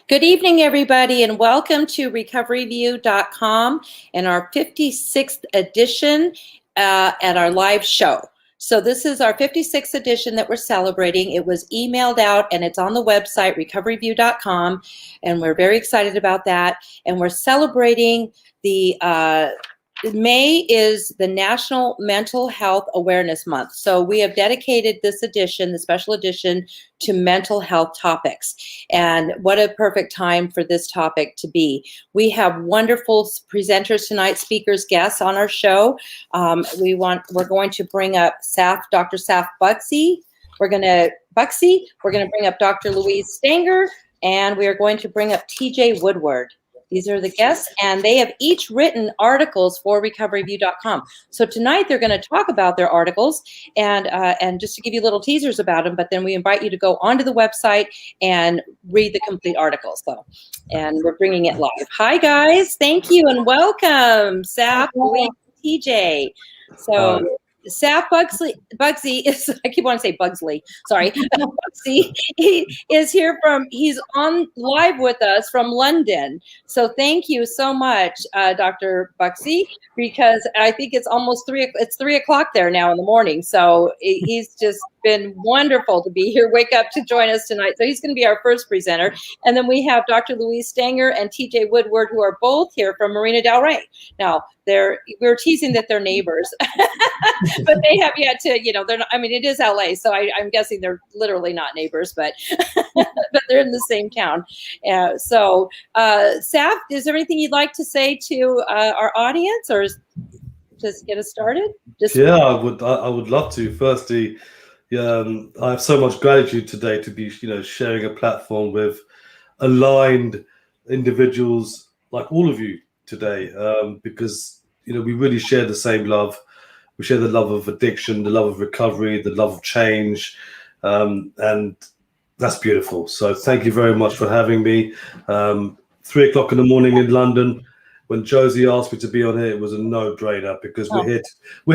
Good evening, everybody, and welcome to Recoveryview.com and our 56th edition at our live show. So this is our 56th edition that we're celebrating. It was emailed out and it's on the website, Recoveryview.com, and we're very excited about that. And we're celebrating the May is the National Mental Health Awareness Month. So we have dedicated this edition, the special edition, to mental health topics. And what a perfect time for this topic to be. We have wonderful presenters tonight, speakers, guests on our show. We're going to bring up Dr. Saf Buxy. We're going to bring up Dr. Louise Stanger, and we are going to bring up TJ Woodward. These are the guests, and they have each written articles for Recoveryview.com. So tonight they're going to talk about their articles and just to give you little teasers about them, but then we invite you to go onto the website and read the complete articles. And we're bringing it live. Hi, guys. Thank you and welcome, Saf, Louise, TJ. So Saf Buxy is, I keep wanting to say Bugsley, sorry. Buxy, he's on live with us from London. So thank you so much, Dr. Buxy, because I think it's almost 3 o'clock there now in the morning. So he's just been wonderful to be here, wake up to join us tonight. So he's going to be our first presenter. And then we have Dr. Louise Stanger and TJ Woodward, who are both here from Marina Del Rey. Now, we're teasing that they're neighbors, but they have yet to, they're not, it is LA, so I'm guessing they're literally not neighbors, but but they're in the same town. So Saf, is there anything you'd like to say to our audience, or just get us started? I would love to. Firstly, I have so much gratitude today to be, sharing a platform with aligned individuals like all of you today, because, we really share the same love. We share the love of addiction, the love of recovery, the love of change, and that's beautiful. So thank you very much for having me. 3 o'clock in the morning in London. When Josie asked me to be on here, it was a no-brainer because we're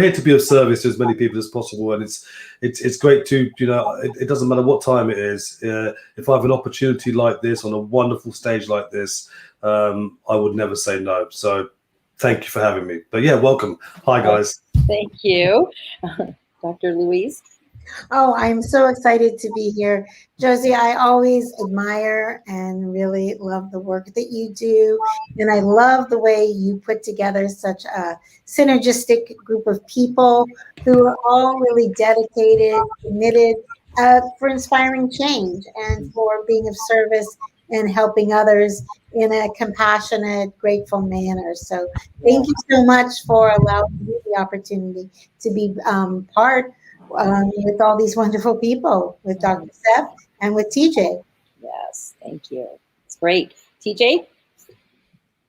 here to be of service to as many people as possible, and it's great to it doesn't matter what time it is. If I have an opportunity like this on a wonderful stage like this, I would never say no. So thank you for having me. But welcome. Hi guys. Thank you, Dr. Louise. Oh, I'm so excited to be here. Josie, I always admire and really love the work that you do. And I love the way you put together such a synergistic group of people who are all really dedicated, committed for inspiring change and for being of service and helping others in a compassionate, grateful manner. So thank you so much for allowing me the opportunity to be part with all these wonderful people, with Dr. Saf and with TJ. Yes, thank you. It's great. TJ?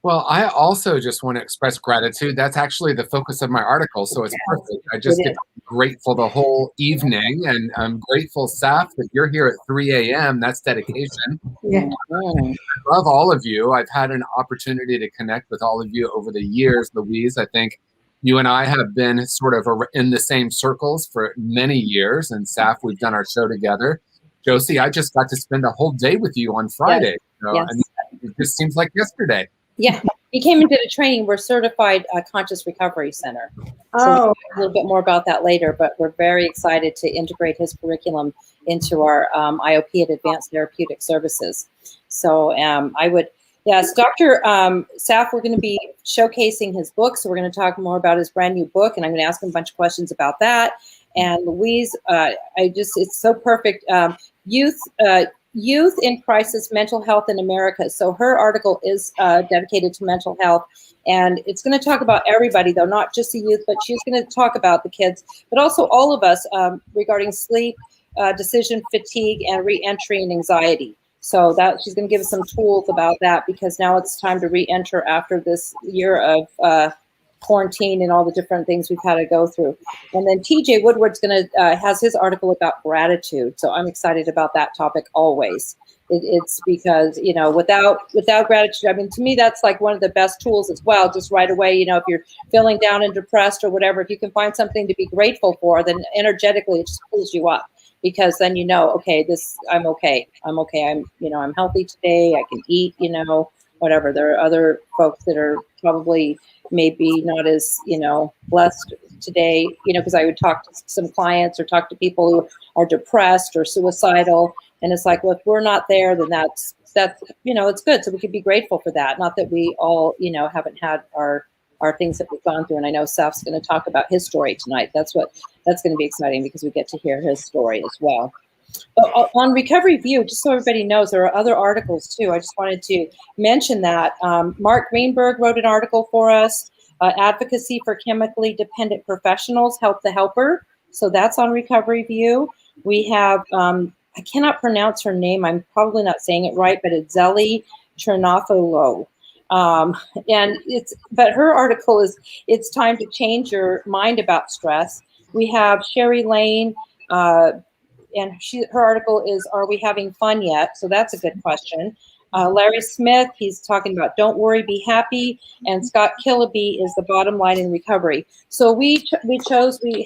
Well, I also just want to express gratitude. That's actually the focus of my article, so it's perfect. I just get grateful the whole evening, and I'm grateful, Saf, that you're here at 3 a.m. That's dedication. Yeah. I love all of you. I've had an opportunity to connect with all of you over the years. Louise, I think you and I have been sort of in the same circles for many years, and Saf, we've done our show together. Josie, I just got to spend a whole day with you on Friday. Yes. And it just seems like yesterday. Yeah, we came into the training. We're certified Conscious Recovery Center. So we'll talk a little bit more about that later, but we're very excited to integrate his curriculum into our IOP at Advanced Therapeutic Services. So Dr. Saf, we're going to be showcasing his book. So we're going to talk more about his brand new book, and I'm going to ask him a bunch of questions about that. And Louise, it's so perfect. Youth in Crisis, Mental Health in America. So her article is dedicated to mental health, and it's going to talk about everybody, though, not just the youth, but she's going to talk about the kids, but also all of us regarding sleep, decision fatigue, and reentry and anxiety. So that she's going to give us some tools about that, because now it's time to re-enter after this year of quarantine and all the different things we've had to go through. And then TJ Woodward's going to has his article about gratitude. So I'm excited about that topic always. It's because, without gratitude, to me, that's like one of the best tools as well. Just right away, if you're feeling down and depressed or whatever, if you can find something to be grateful for, then energetically it just pulls you up. because then okay, I'm okay. I'm healthy today. I can eat, whatever. There are other folks that are probably maybe not as, blessed today, because I would talk to some clients or talk to people who are depressed or suicidal. And it's like, well, if we're not there, then that's, it's good. So we could be grateful for that. Not that we all, haven't had our things that we've gone through. And I know Saf's going to talk about his story tonight. That's going to be exciting because we get to hear his story as well. But on Recoveryview, just so everybody knows, there are other articles too. I just wanted to mention that Mark Greenberg wrote an article for us, Advocacy for Chemically Dependent Professionals, Help the Helper. So that's on Recoveryview. We have, I cannot pronounce her name. I'm probably not saying it right, but it's Zeli Chernafolo. But her article is, It's Time to Change Your Mind About Stress. We have Sherry Lane, and her article is, Are We Having Fun Yet? So that's a good question. Larry Smith, he's talking about Don't Worry, Be Happy. And Scott Killaby is The Bottom Line in Recovery. So we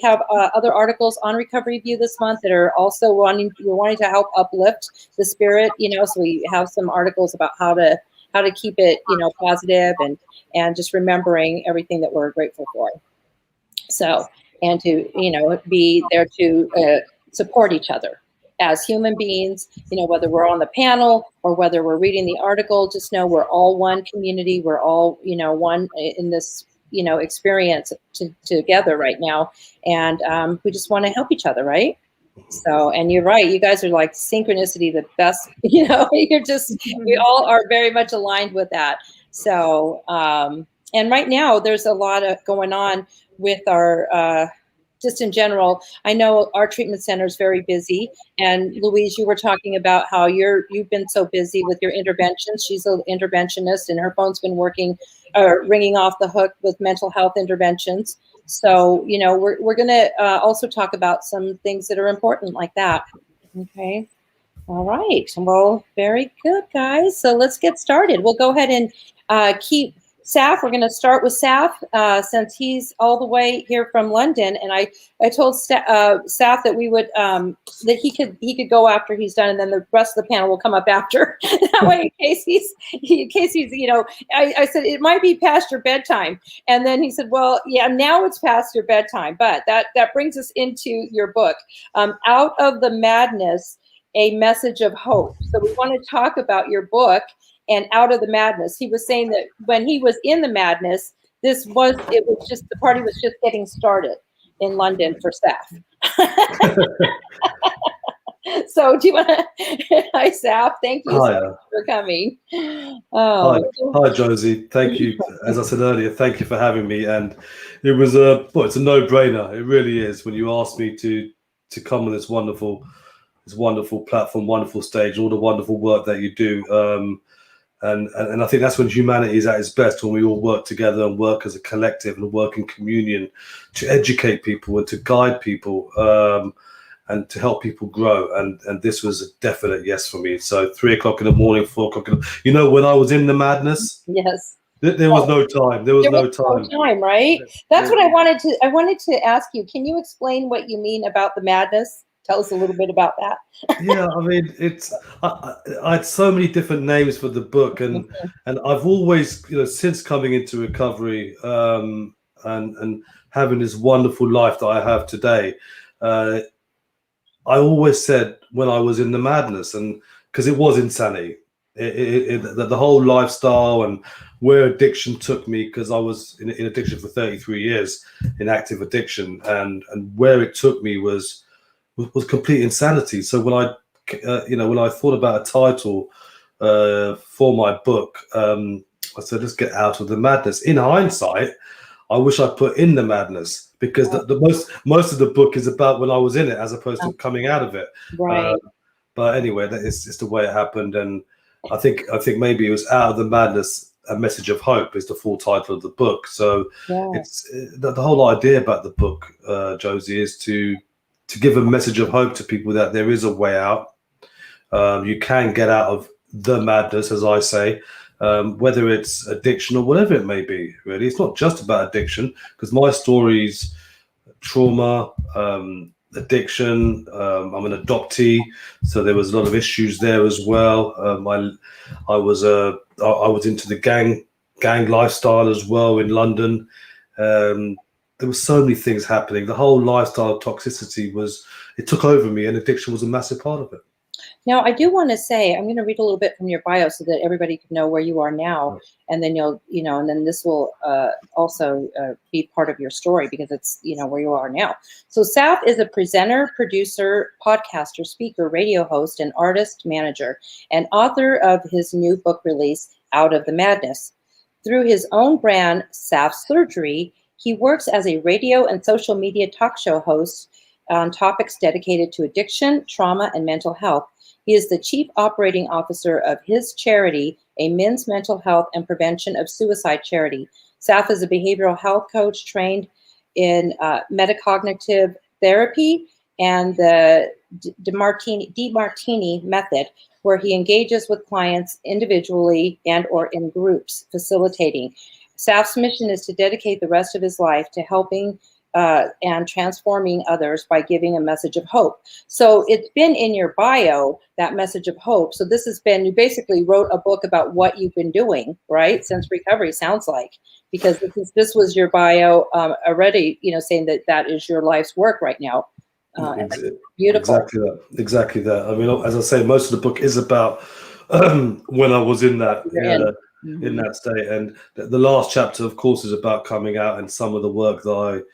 have other articles on Recoveryview this month that are also wanting to help uplift the spirit, so we have some articles about how to keep it, positive and just remembering everything that we're grateful for. So, and to, be there to support each other as human beings, whether we're on the panel or whether we're reading the article, just know we're all one community. We're all, one in this, experience together right now. And we just want to help each other, right? So, and you're right. You guys are like synchronicity, the best, we all are very much aligned with that. So, and right now there's a lot of going on with our, just in general. I know our treatment center is very busy, and Louise, you were talking about how you've been so busy with your interventions. She's an interventionist, and her phone's been ringing off the hook with mental health interventions. So, we're going to also talk about some things that are important like that. Okay. All right. Well, very good, guys. So let's get started. We'll go ahead and keep Saf. We're going to start with Saf since he's all the way here from London. And I told Saf that we would that he could go after he's done, and then the rest of the panel will come up after. That way, in case he's I said it might be past your bedtime, and then he said, well, yeah, now it's past your bedtime. But that brings us into your book, Out of the Madness: A Message of Hope. So we want to talk about your book and Out of the Madness. He was saying that when he was in the madness, the party was just getting started in London for Saf. So do you want to, hi Saf, thank you so much for coming. Hi Josie, thank you. As I said earlier, thank you for having me. And it was it's a no-brainer. It really is when you asked me to come on this wonderful platform, wonderful stage, all the wonderful work that you do. And I think that's when humanity is at its best, when we all work together and work as a collective and work in communion to educate people and to guide people and to help people grow. And this was a definite yes for me. So 3 o'clock in the morning, 4 o'clock when I was in the madness. Yes. There was no time. There was no time, right? That's what I wanted to ask you. Can you explain what you mean about the madness? Tell us a little bit about that. Yeah, I mean, I had so many different names for the book, and I've always, since coming into recovery and having this wonderful life that I have today, I always said when I was in the madness, and because it was insanity, the whole lifestyle and where addiction took me, because I was in addiction for 33 years, in active addiction, and where it took me was complete insanity. So when I thought about a title for my book, I said, let's get out of the madness. In hindsight, I wish I put in the madness, because the most of the book is about when I was in it as opposed to coming out of it. Right. But anyway, it's the way it happened. And I think maybe it was Out of the Madness: A Message of Hope is the full title of the book. So it's the whole idea about the book, Josie, is to give a message of hope to people that there is a way out. You can get out of the madness, as I say, whether it's addiction or whatever it may be, really. It's not just about addiction, because my story's trauma, addiction. I'm an adoptee, so there was a lot of issues there as well. I was into the gang lifestyle as well in London. There were so many things happening. The whole lifestyle toxicity it took over me, and addiction was a massive part of it. Now, I do want to say, I'm going to read a little bit from your bio so that everybody can know where you are now. And then and then this will also be part of your story, because it's, where you are now. So Saf is a presenter, producer, podcaster, speaker, radio host, and artist manager, and author of his new book release, Out of the Madness. Through his own brand, Saf Surgery, he works as a radio and social media talk show host on topics dedicated to addiction, trauma, and mental health. He is the chief operating officer of his charity, a men's mental health and prevention of suicide charity. Saf is a behavioral health coach trained in metacognitive therapy and the DeMartini method, where he engages with clients individually and or in groups, facilitating. Saf's mission is to dedicate the rest of his life to helping and transforming others by giving a message of hope. So it's been in your bio, that message of hope. So this has been, you basically wrote a book about what you've been doing, right? Since recovery, sounds like, because this was your bio already, saying that is your life's work right now. Beautiful. Exactly that. I mean, as I say, most of the book is about when I was in that in that state, and the last chapter, of course, is about coming out and some of the work that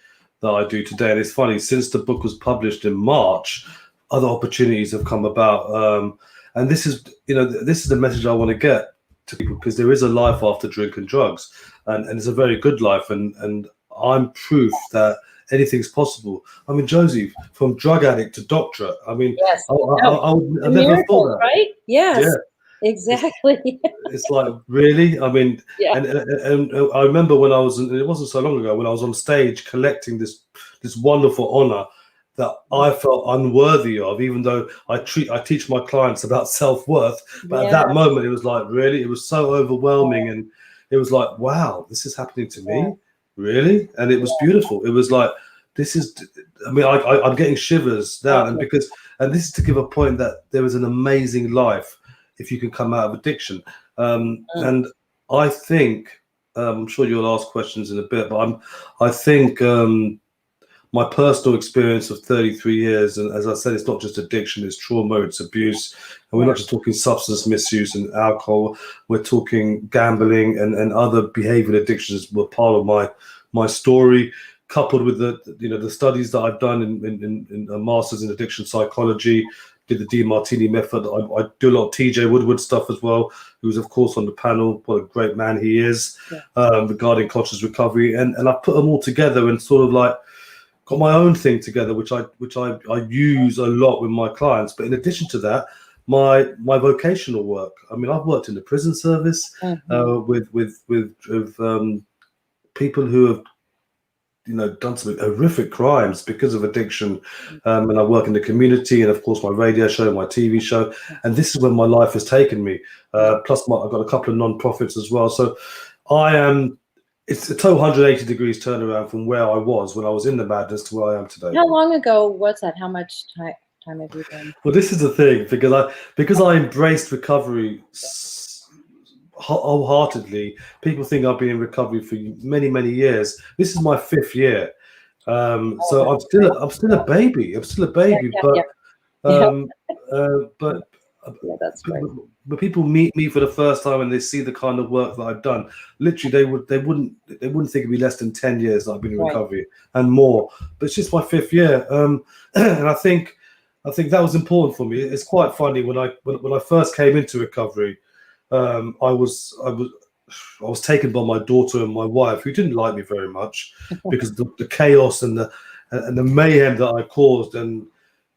I do today. And it's funny, since the book was published in March, other opportunities have come about, and this is the message I want to get to people, because there is a life after drink and drugs, and it's a very good life, and I'm proof that anything's possible. I mean, Josie, from drug addict to doctorate. I mean, yes. I never thought that. Right? Yes. Yeah. Exactly. It's like, really? I mean, yeah. and I remember when it wasn't so long ago, when I was on stage collecting this wonderful honor that I felt unworthy of, even though I teach my clients about self-worth. But at that moment, it was like, really? It was so overwhelming. And it was like, wow, this is happening to me? Really? And it was beautiful. It was like, I'm getting shivers down. And this is to give a point that there is an amazing life if you can come out of addiction. And I think, I'm sure you'll ask questions in a bit, but I think my personal experience of 33 years, and as I said, it's not just addiction, it's trauma, it's abuse. And we're not just talking substance misuse and alcohol, we're talking gambling and other behavioral addictions were part of my story, coupled with the studies that I've done in a master's in addiction psychology, did the DeMartini method. I do a lot of TJ Woodward stuff as well, who's of course on the panel. What a great man he is, regarding conscious recovery. And I put them all together and sort of like got my own thing together, which I use a lot with my clients. But in addition to that, my vocational work. I mean, I've worked in the prison service with people who have done some horrific crimes because of addiction, and I work in the community, and of course my radio show, my TV show, and this is where my life has taken me. Plus, I've got a couple of non-profits as well. So it's a total 180 degrees turnaround from where I was when I was in the madness to where I am today. How long ago was that? How much time have you been? Well, this is the thing, because I embraced recovery wholeheartedly. People think I've been in recovery for many years. This is my 5th year, so I'm still a baby. But that's great. But people meet me for the first time and they see the kind of work that I've done. Literally, they wouldn't think it'd be less than 10 years that I've been in recovery and more. But it's just my 5th year, and I think that was important for me. It's quite funny when I first came into recovery. I was taken by my daughter and my wife, who didn't like me very much because the chaos and the mayhem that I caused. And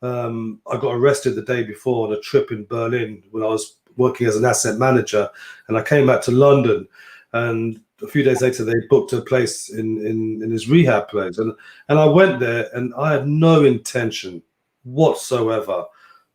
I got arrested the day before on a trip in Berlin when I was working as an asset manager, and I came back to London, and a few days later they booked a place in his rehab place, and I went there, and I had no intention whatsoever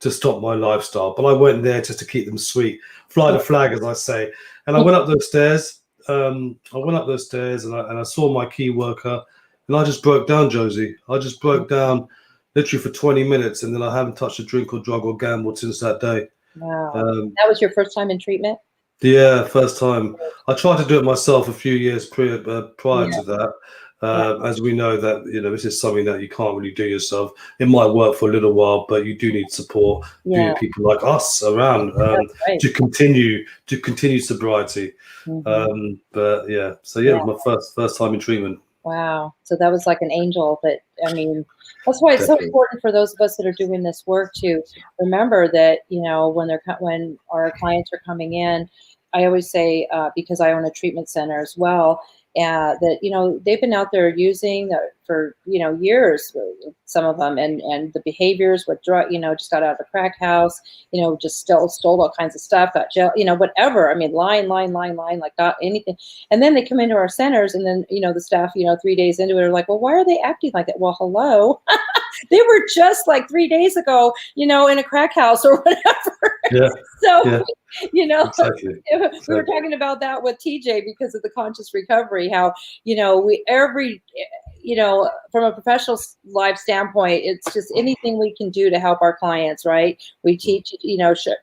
to stop my lifestyle, but I went there just to keep them sweet, fly the flag, as I say. And I went up those stairs. And I saw my key worker, and I just broke down, Josie. I just broke down literally for 20 minutes, and then I haven't touched a drink or drug or gambled since that day. Wow. That was your first time in treatment? Yeah, first time. I tried to do it myself a few years prior to that. As we know that, this is something that you can't really do yourself. It might work for a little while, but you do need support. You need people like us around to continue sobriety. But yeah, so it was my first time in treatment. Wow. So that was like an angel. But I mean, that's why it's so important for those of us that are doing this work to remember that, when our clients are coming in, I always say, because I own a treatment center as well, that, they've been out there using for, years, some of them, and the behaviors with drug, just got out of a crack house, just stole all kinds of stuff, got jail, whatever. I mean, lying, like not anything. And then they come into our centers, and then, the staff, 3 days into it are like, well, why are they acting like that? Well, hello. They were just like 3 days ago, in a crack house or whatever. Yeah. So, Exactly. We were talking about that with TJ because of the conscious recovery, how, from a professional life standpoint, it's just anything we can do to help our clients, right? We teach,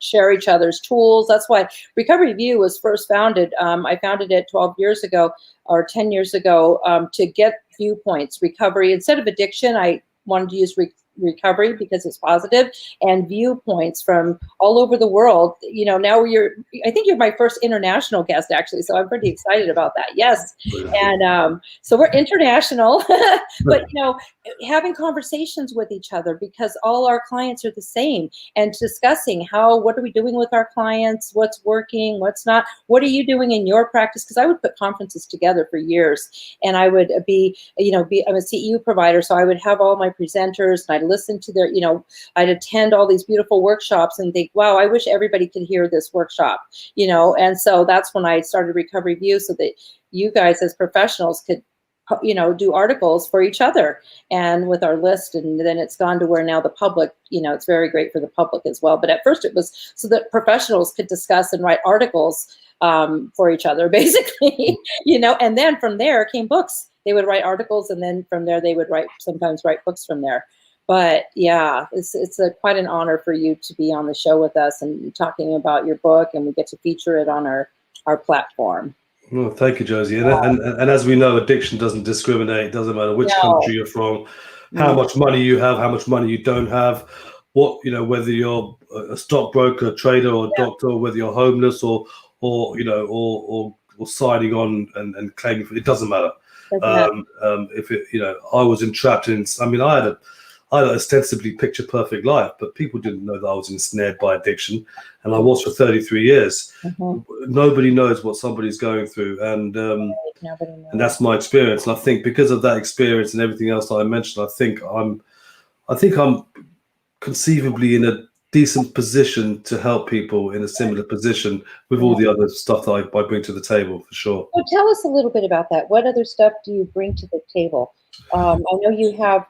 share each other's tools. That's why Recoveryview was first founded. I founded it 12 years ago or 10 years ago to get viewpoints, recovery. Instead of addiction, I wanted to use recovery because it's positive, and viewpoints from all over the world. Now I think you're my first international guest, actually, so I'm pretty excited about that. Yes. And so we're international, but having conversations with each other, because all our clients are the same, and discussing what are we doing with our clients, what's working, what's not, what are you doing in your practice? Because I would put conferences together for years, and I would I'm a CEU provider, so I would have all my presenters, and I'd listen to their, I'd attend all these beautiful workshops and think, wow, I wish everybody could hear this workshop, and so that's when I started Recoveryview, so that you guys as professionals could, do articles for each other and with our list. And then it's gone to where now the public, it's very great for the public as well. But at first it was so that professionals could discuss and write articles for each other, basically, and then from there came books. They would write articles, and then from there they would sometimes write books from there. But yeah, it's quite an honor for you to be on the show with us and talking about your book, and we get to feature it on our platform. Well, thank you, Josie. And as we know, addiction doesn't discriminate. It doesn't matter which country you're from, how much money you have, how much money you don't have, whether you're a stockbroker, trader, or doctor, or whether you're homeless or signing on and claiming for it, doesn't matter. If it, I was entrapped in. I mean, I had an ostensibly picture-perfect life, but people didn't know that I was ensnared by addiction, and I was for 33 years. Nobody knows what somebody's going through, and that's my experience. And I think because of that experience and everything else that I mentioned, I think I'm conceivably in a decent position to help people in a similar position with all the other stuff that I bring to the table, for sure. Well, tell us a little bit about that. What other stuff do you bring to the table? I know you have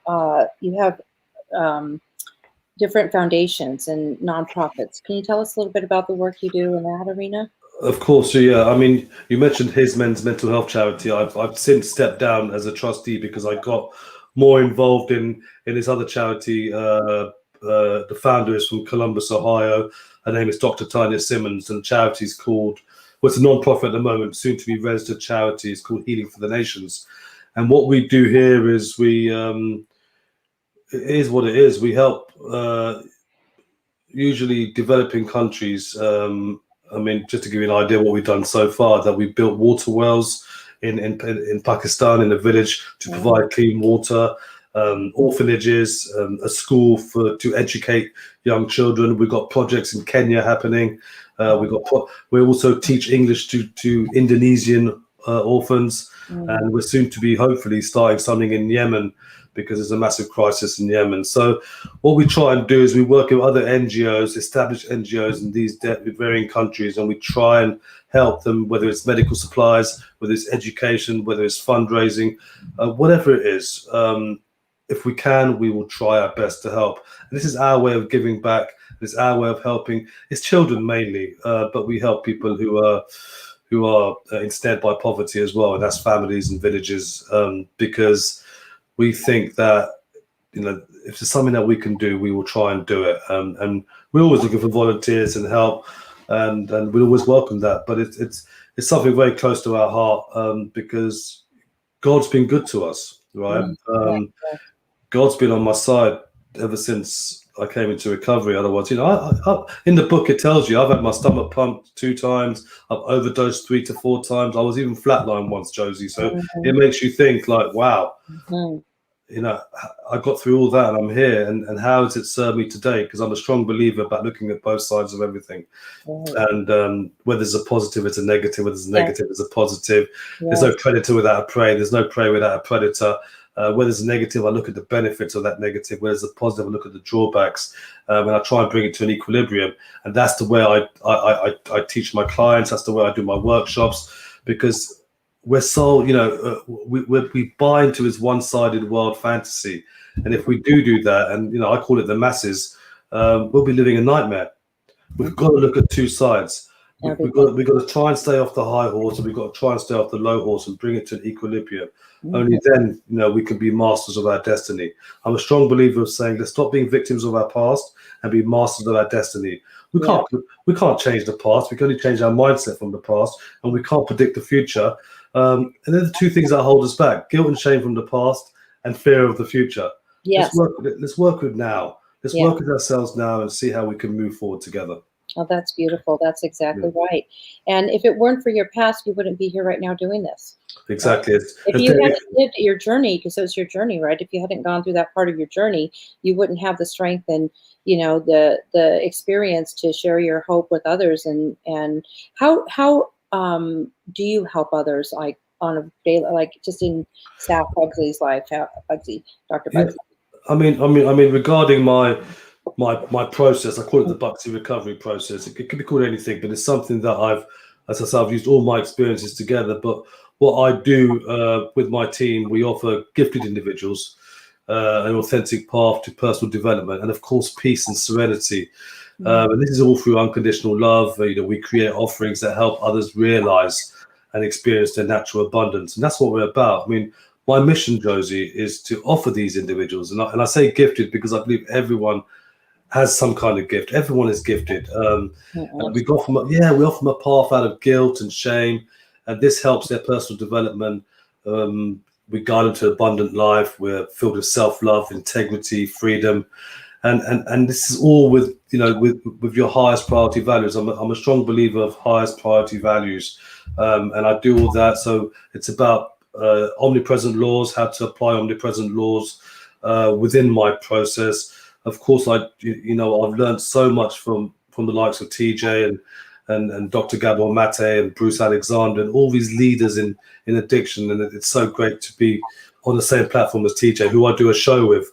different foundations and nonprofits. Can you tell us a little bit about the work you do in that arena? Of course, yeah. I mean, you mentioned his men's mental health charity. I've since stepped down as a trustee because I got more involved in his other charity. The founder is from Columbus, Ohio. Her name is Dr. Tanya Simmons, and the charity is called, it's a non-profit at the moment, soon to be registered charity. It's called Healing for the Nations. And what we do here is it is what it is. We help usually developing countries. I mean, just to give you an idea what we've done so far, that we built water wells in Pakistan, in a village, to provide clean water, orphanages, a school to educate young children. We've got projects in Kenya happening. We also teach English to Indonesian orphans, and we're soon to be hopefully starting something in Yemen, because there's a massive crisis in Yemen. So what we try and do is we work with other NGOs, established NGOs in these varying countries, and we try and help them, whether it's medical supplies, whether it's education, whether it's fundraising, whatever it is. If we can, we will try our best to help. And this is our way of giving back. This is our way of helping. It's children mainly, but we help people who are ensnared by poverty as well, and that's families and villages, because we think that if there's something that we can do, we will try and do it. And we're always looking for volunteers and help, and we always welcome that. But it's something very close to our heart, because God's been good to us, right? God's been on my side ever since I came into recovery. Otherwise, I in the book it tells you I've had my stomach pumped 2 times, I've overdosed 3 to 4 times, I was even flatlined once, Josie. So it makes you think, like, wow, I got through all that and I'm here, and how has it served me today? Because I'm a strong believer about looking at both sides of everything, and whether there's a positive, it's a negative; whether there's a negative, it's a positive. There's no predator without a prey. There's no prey without a predator. Where there's a negative, I look at the benefits of that negative. Where there's a positive, I look at the drawbacks, and I try and bring it to an equilibrium. And that's the way I teach my clients. That's the way I do my workshops, because we're so, we buy into this one-sided world fantasy. And if we do that, and, I call it the masses, we'll be living a nightmare. We've got to look at 2 sides. We've got to try and stay off the high horse, and we've got to try and stay off the low horse and bring it to an equilibrium. Only then, we can be masters of our destiny. I'm a strong believer of saying, let's stop being victims of our past and be masters of our destiny. We can't change the past. We can only change our mindset from the past, and we can't predict the future. And they're the 2 things that hold us back: guilt and shame from the past, and fear of the future. Yes. Let's work with now. Let's work with ourselves now and see how we can move forward together. Oh, that's beautiful. That's exactly right. And if it weren't for your past, you wouldn't be here right now doing this. Exactly. If you hadn't lived your journey, because it was your journey, right? If you hadn't gone through that part of your journey, you wouldn't have the strength and, the experience to share your hope with others. And how do you help others, like on a daily, like just in Saf Buxy's life, Buxy, Dr. Buxy? I mean, regarding my process, I call it the Buxy recovery process. It could be called anything, but it's something that I've used all my experiences together. But what I do with my team, we offer gifted individuals an authentic path to personal development, and of course, peace and serenity. And this is all through unconditional love. We create offerings that help others realize and experience their natural abundance, and that's what we're about. I mean, my mission, Josie, is to offer these individuals, and I say gifted because I believe everyone has some kind of gift. Everyone is gifted. And we offer them a path out of guilt and shame, and this helps their personal development. We guide them to abundant life. We're filled with self-love, integrity, freedom, and this is all with your highest priority values. I'm a strong believer of highest priority values, and I do all that. So it's about omnipresent laws, how to apply omnipresent laws within my process. Of course, I've learned so much from the likes of TJ and Dr. Gabor Mate and Bruce Alexander and all these leaders in addiction. And it's so great to be on the same platform as TJ, who I do a show with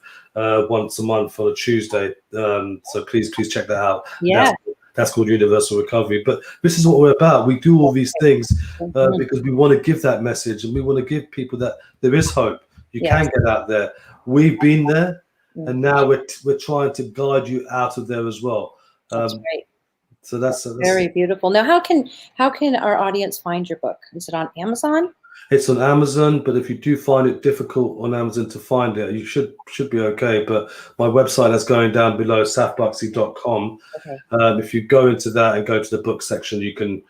once a month on a Tuesday. So please check that out. Yeah. That's called Universal Recovery. But this is what we're about. We do all these things because we want to give that message, and we want to give people that there is hope. You can get out there. We've been there, and now we're trying to guide you out of there as well. That's great. So that's very beautiful. Now, how can our audience find your book? Is it on Amazon? It's on Amazon, but if you do find it difficult on Amazon to find it, you should be okay. But my website is going down below, safbuxy.com. Okay. If you go into that and go to the book section, you can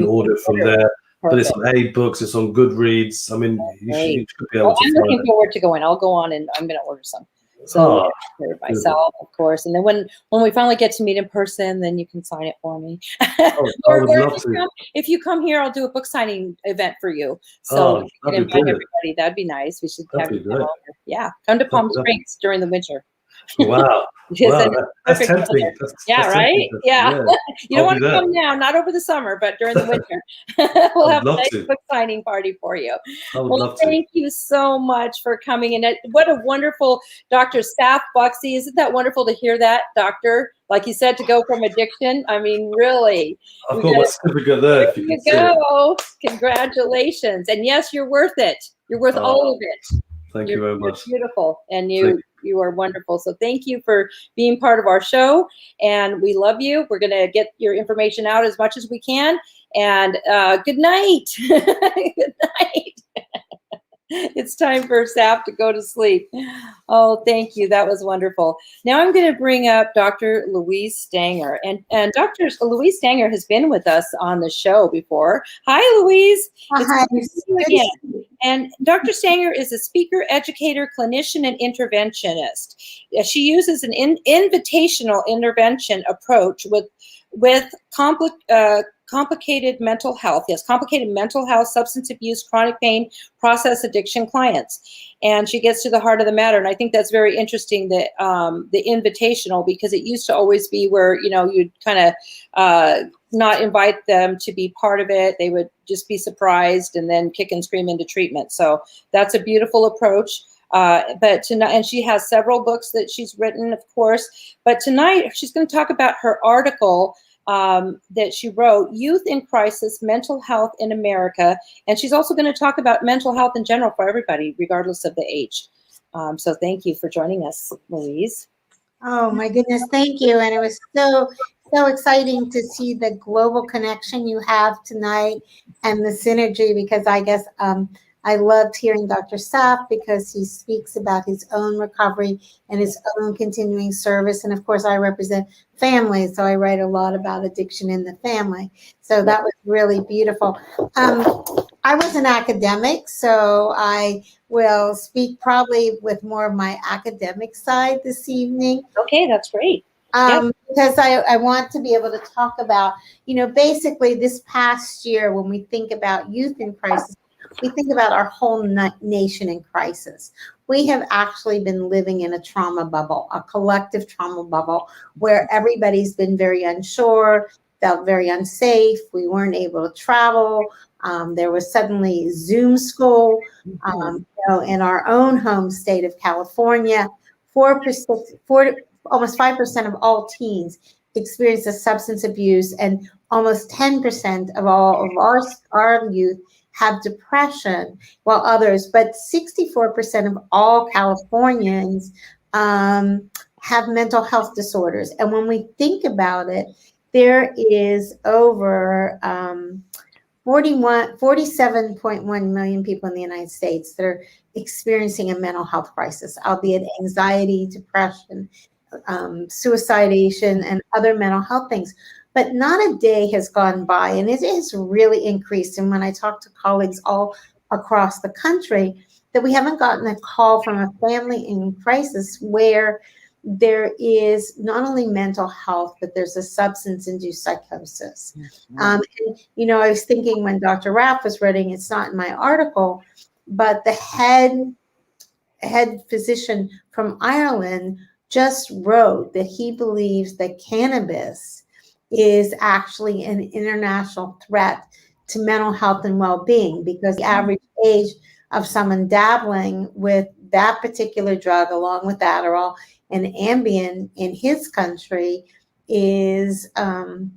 order it from there. Perfect. But it's on A-Books, it's on Goodreads. I mean, you should be able to find it. I'm looking forward to going. I'll go on and I'm going to order some. So for myself, of course. And then when we finally get to meet in person, then you can sign it for me. I would love to. If you come here, I'll do a book signing event for you. So you can invite everybody. That'd be nice. We should have you come over. Yeah, come to Palm Springs during the winter. Wow. That's tempting. That's right? Tempting. Yeah. You don't want to come now, not over the summer, but during the winter. We'll have a nice book signing party for you. Well, thank you so much for coming in. What a wonderful Dr. Saf Buxy. Isn't that wonderful to hear that, Doctor? Like you said, to go from addiction. I mean, really. I've got my certificate there. There you go. Congratulations. And yes, you're worth it. You're worth all of it. Thank you very much. You're beautiful, and you are wonderful. So thank you for being part of our show, and we love you. We're going to get your information out as much as we can, and good night. Good night. It's time for Saf to go to sleep. Oh, thank you. That was wonderful. Now I'm going to bring up Dr. Louise Stanger. And Dr. Louise Stanger has been with us on the show before. Hi, Louise. Hi. Good to see you again. And Dr. Stanger is a speaker, educator, clinician, and interventionist. She uses an invitational intervention approach with complicated mental health. Yes, complicated mental health, substance abuse, chronic pain, process addiction clients. And she gets to the heart of the matter. And I think that's very interesting, that the invitational, because it used to always be where, you'd kind of not invite them to be part of it. They would just be surprised and then kick and scream into treatment. So that's a beautiful approach. But tonight, and she has several books that she's written, of course, but tonight she's going to talk about her article that she wrote, Youth in Crisis, Mental Health in America. And she's also going to talk about mental health in general for everybody, regardless of the age. So thank you for joining us, Louise. Oh my goodness, thank you. And it was so exciting to see the global connection you have tonight and the synergy, because I guess I loved hearing Dr. Saf, because he speaks about his own recovery and his own continuing service. And of course, I represent families, so I write a lot about addiction in the family. So that was really beautiful. I was an academic, so I will speak probably with more of my academic side this evening. Okay, that's great. Because I want to be able to talk about, basically this past year, when we think about youth in crisis, we think about our whole nation in crisis. We have actually been living in a trauma bubble, a collective trauma bubble, where everybody's been very unsure, felt very unsafe. We weren't able to travel. There was suddenly Zoom school. In our own home state of California, 4%, almost 5% of all teens experience a substance abuse, and almost 10% of all of our youth have depression, while others, but 64% of all Californians have mental health disorders. And when we think about it, there is over 47.1 million people in the United States that are experiencing a mental health crisis, albeit anxiety, depression, suicidation, and other mental health things. But not a day has gone by, and it has really increased. And when I talk to colleagues all across the country, that we haven't gotten a call from a family in crisis where there is not only mental health, but there's a substance-induced psychosis. And, I was thinking when Dr. Raff was writing, it's not in my article, but the head physician from Ireland just wrote that he believes that cannabis is actually an international threat to mental health and well-being, because the average age of someone dabbling with that particular drug, along with Adderall and Ambien in his country, is 8 and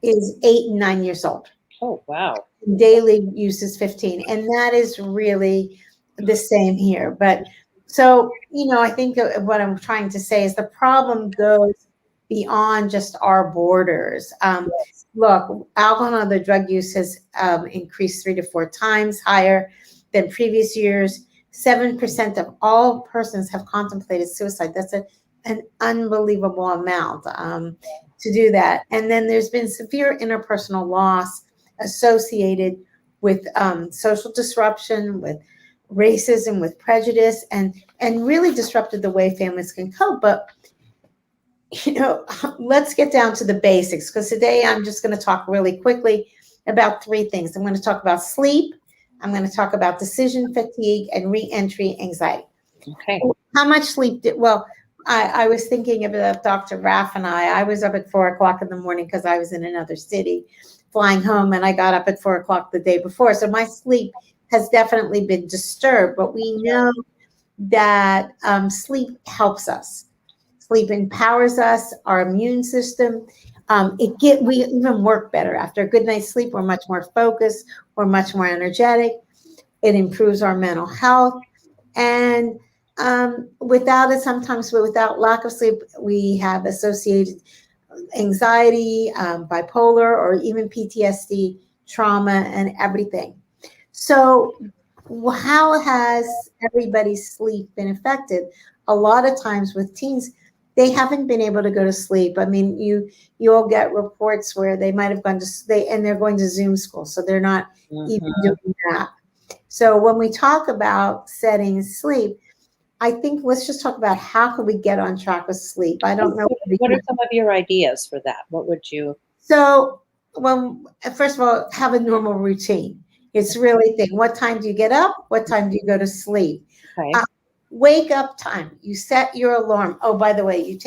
9 years old. Oh, wow. Daily use is 15. And that is really the same here. But so, I think what I'm trying to say is the problem goes beyond just our borders. Look, alcohol and other drug use has increased 3 to 4 times higher than previous years. 7% of all persons have contemplated suicide. That's an unbelievable amount to do that. And then there's been severe interpersonal loss associated with social disruption, with racism, with prejudice, and really disrupted the way families can cope. But let's get down to the basics, because today I'm just going to talk really quickly about 3 things. I'm going to talk about sleep, I'm going to talk about decision fatigue, and re-entry anxiety. Okay. How much sleep I was thinking about Dr. Raff and I was up at 4:00 in the morning because I was in another city flying home, and I got up at 4:00 the day before. So my sleep has definitely been disturbed, but we know that sleep helps us. Sleep empowers us, our immune system. We even work better after a good night's sleep. We're much more focused. We're much more energetic. It improves our mental health. And without lack of sleep, we have associated anxiety, bipolar, or even PTSD, trauma, and everything. So how has everybody's sleep been affected? A lot of times with teens, they haven't been able to go to sleep. I mean, you'll get reports where they might have gone to they're going to Zoom school, so they're not even doing that. So when we talk about setting sleep, I think let's just talk about how can we get on track with sleep. I don't know. What are some of your ideas for that? What would you? So, first of all, have a normal routine. It's really thing. What time do you get up? What time do you go to sleep? Okay. Wake up time. You set your alarm. Oh, by the way, you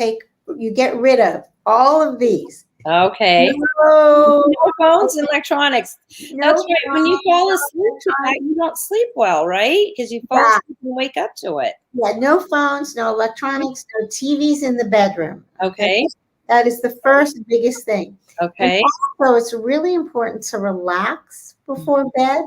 get rid of all of these. Okay. No phones and electronics. That's right. When you fall asleep to that, you don't sleep well, right? Because you fall asleep and wake up to it. Yeah, no phones, no electronics, no TVs in the bedroom. Okay. That is the first biggest thing. Okay. And also, it's really important to relax before bed.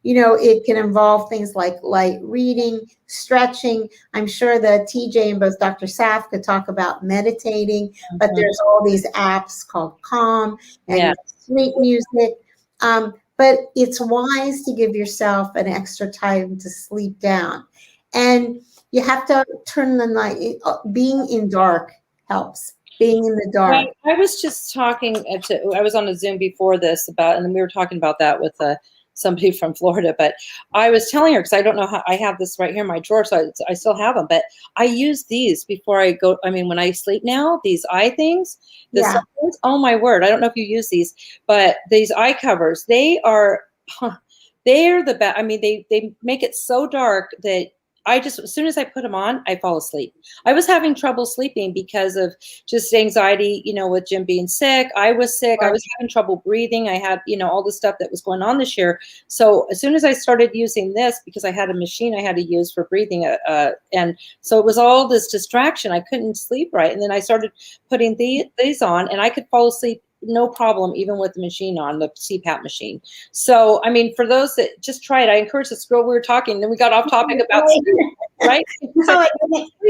You know, it can involve things like light reading, stretching. I'm sure that TJ and both Dr. Saf could talk about meditating, but there's all these apps called Calm and sleep music. But it's wise to give yourself an extra time to sleep down. And you have to turn the night, being in dark helps. Being in the dark. Right. I was just talking I was on a Zoom before this and then we were talking about that with somebody from Florida, but I was telling her, because I don't know how, I have this right here in my drawer, so I still have them, but I use these before I go. I mean, when I sleep now, these eye things, oh my word, I don't know if you use these, but these eye covers, they are the best. I mean, they make it so dark that as soon as I put them on, I fall asleep. I was having trouble sleeping because of just anxiety, with Jim being sick. I was sick. I was having trouble breathing. I had, all the stuff that was going on this year. So as soon as I started using this, because I had a machine I had to use for breathing, and so it was all this distraction. I couldn't sleep right. And then I started putting these on, and I could fall asleep no problem, even with the machine on, the CPAP machine. So, I mean, for those that just try it, I encourage this girl, we were talking, then we got off topic about sleep, right?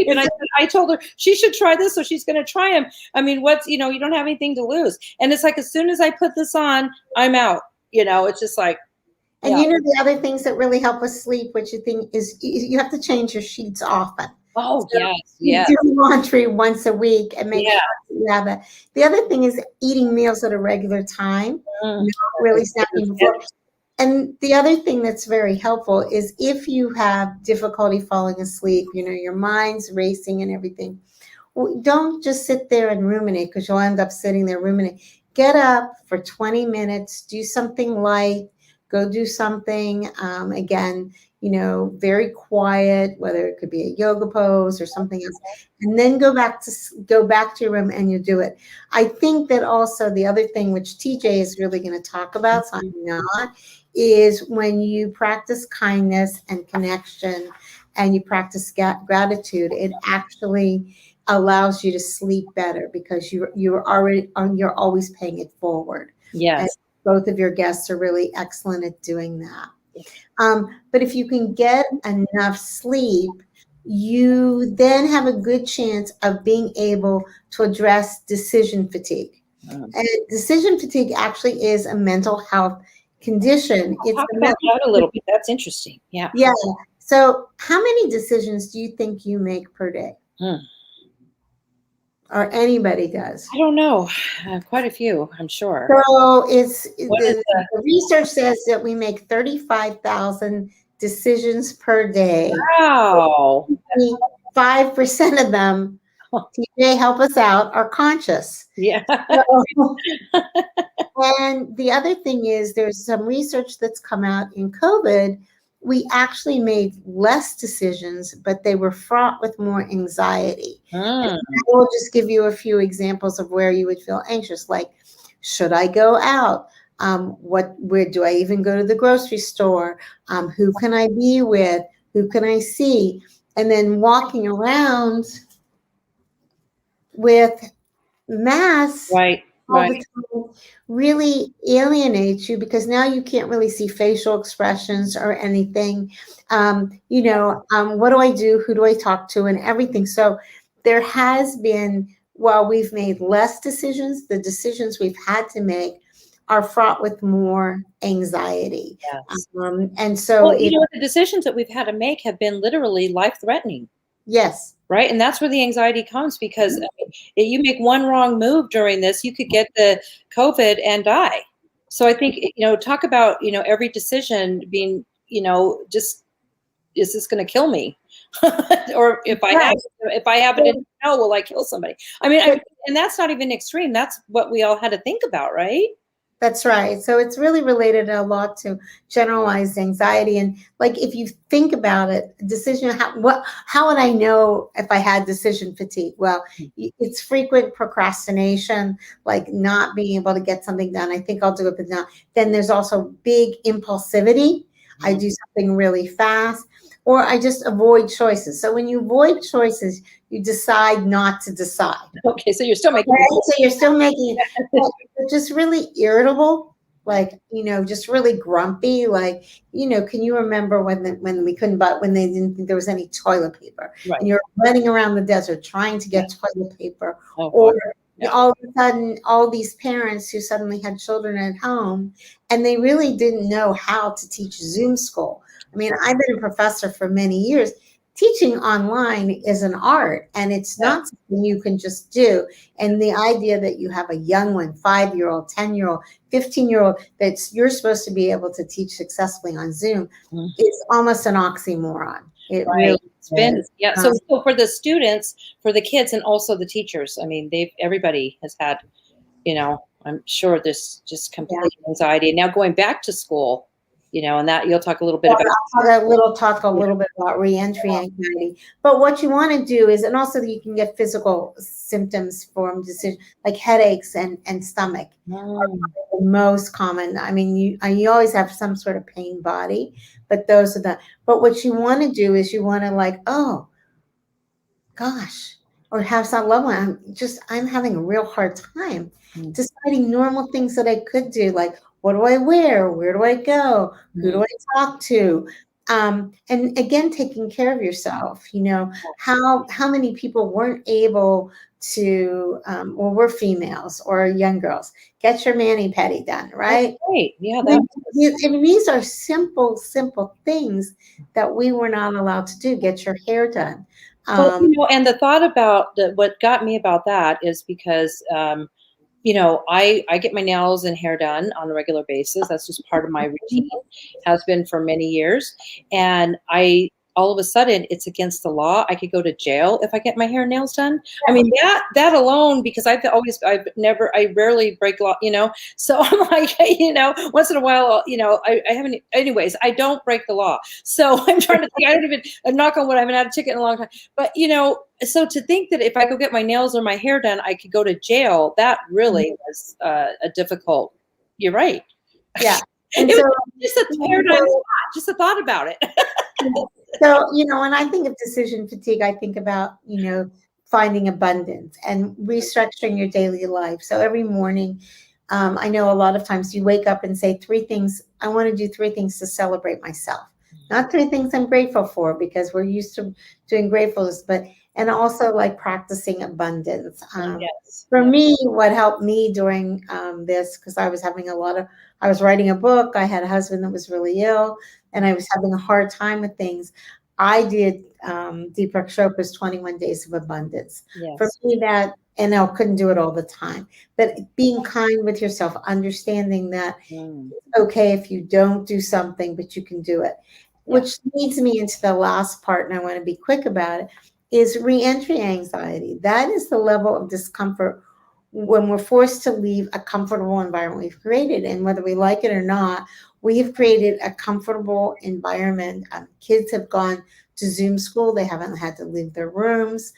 And I told her she should try this, so she's going to try them. I mean, you don't have anything to lose. And it's like, as soon as I put this on, I'm out. It's just like. And the other things that really help with sleep, which you think is you have to change your sheets often. Oh, so yes. You do laundry once a week and make sure you have it. The other thing is eating meals at a regular time, not really snacking before. And the other thing that's very helpful is if you have difficulty falling asleep, your mind's racing and everything, don't just sit there and ruminate, because you'll end up sitting there ruminating. Get up for 20 minutes, do something light, go do something, again, very quiet, whether it could be a yoga pose or something else, and then go back to your room and you do it. I think that also the other thing, which TJ is really going to talk about, so I'm not, is when you practice kindness and connection and you practice gratitude, it actually allows you to sleep better, because you're always paying it forward. Yes. And both of your guests are really excellent at doing that. But if you can get enough sleep, you then have a good chance of being able to address decision fatigue. And decision fatigue actually is a mental health condition. Talk about that a little bit. That's interesting. Yeah. Yeah. So how many decisions do you think you make per day? Or anybody does? I don't know. Quite a few, I'm sure. So the research says that we make 35,000 decisions per day. Wow. 5% of them, TJ, help us out, are conscious. Yeah. And the other thing is, there's some research that's come out in COVID. We actually made less decisions, but they were fraught with more anxiety. I will just give you a few examples of where you would feel anxious, like, should I go out? Where do I even go to the grocery store? Who can I be with? Who can I see? And then walking around with masks. Right. All the time really alienates you, because now you can't really see facial expressions or anything. What do I do? Who do I talk to? And everything. So there has been, while we've made less decisions, the decisions we've had to make are fraught with more anxiety. Yes. And so, Well, you know, the decisions that we've had to make have been literally life-threatening. yes, Right. And that's where the anxiety comes, because I mean, if you make one wrong move during this, you could get the COVID and die. So I think, you know, talk about, you know, every decision being, you know, just, is this going to kill me? Or if I have it in hell, will I kill somebody? I mean, and that's not even extreme. That's what we all had to think about, right? that's right. So it's really related a lot to generalized anxiety. And like, if you think about it, how would I know if I had decision fatigue? Well, it's frequent procrastination, like not being able to get something done. I think I'll do it, but not. Then there's also big impulsivity. I do something really fast, or I just avoid choices. So when you avoid choices, you decide not to decide. Okay, so you're still making So you're still making it, but you're just really irritable, like, you know, just really grumpy. Like, you know, can you remember when we couldn't when they didn't think there was any toilet paper, Right. and you're running around the desert trying to get toilet paper, Oh, or yeah. all of a sudden, all these parents who suddenly had children at home, and they really didn't know how to teach Zoom school. I mean, I've been a professor for many years. Teaching online is an art, and it's not something you can just do. And the idea that you have a young one, 5-year-old, 10-year-old, 15-year-old, you're supposed to be able to teach successfully on Zoom is almost an oxymoron. It really it's been, yeah. So for the students, for the kids, and also the teachers, I mean, everybody has had, you know, I'm sure this just complete anxiety. And now going back to school, you know, and that you'll talk a little bit about. I'll talk a little bit about reentry anxiety. But what you want to do is, and also you can get physical symptoms from decision, like headaches and stomach are the most common. I mean, you always have some sort of pain body, but those are but what you want to do is you want to, like, oh gosh, or have some loved one, I'm having a real hard time deciding normal things that I could do, like, what do I wear? Where do I go? Who do I talk to? And again, taking care of yourself. You know, how many people weren't able to, or were females or young girls, get your mani-pedi done, right? Right. Yeah. And these are simple things that we were not allowed to do. Get your hair done. Well, you know, and the thought about what got me about that is because, you know, I get my nails and hair done on a regular basis. That's just part of my routine, has been for many years. And all of a sudden, it's against the law. I could go to jail if I get my hair and nails done. I mean, that alone, because I rarely break law, you know. So I'm like, you know, once in a while, you know, I haven't, anyways, I don't break the law. So I'm trying to think, I'm knock on wood, I haven't had a ticket in a long time. But, you know, so to think that if I go get my nails or my hair done, I could go to jail, that really was a difficult, you're right. Yeah. And so just a paradigm, just a thought about it. So, you know, when I think of decision fatigue, I think about, you know, finding abundance and restructuring your daily life. So every morning, I know a lot of times you wake up and say 3 things. I want to do 3 things to celebrate myself. Not 3 things I'm grateful for, because we're used to doing gratefulness, and also like practicing abundance. For me, what helped me during this, because I was having I was writing a book. I had a husband that was really ill, and I was having a hard time with things. I did Deepak Chopra's 21 Days of Abundance. For me, and I couldn't do it all the time, but being kind with yourself, understanding that it's okay if you don't do something, but you can do it. Which leads me into the last part, and I want to be quick about it, is reentry anxiety. That is the level of discomfort when we're forced to leave a comfortable environment we've created. And whether we like it or not, we've created a comfortable environment. Kids have gone to Zoom school. They haven't had to leave their rooms.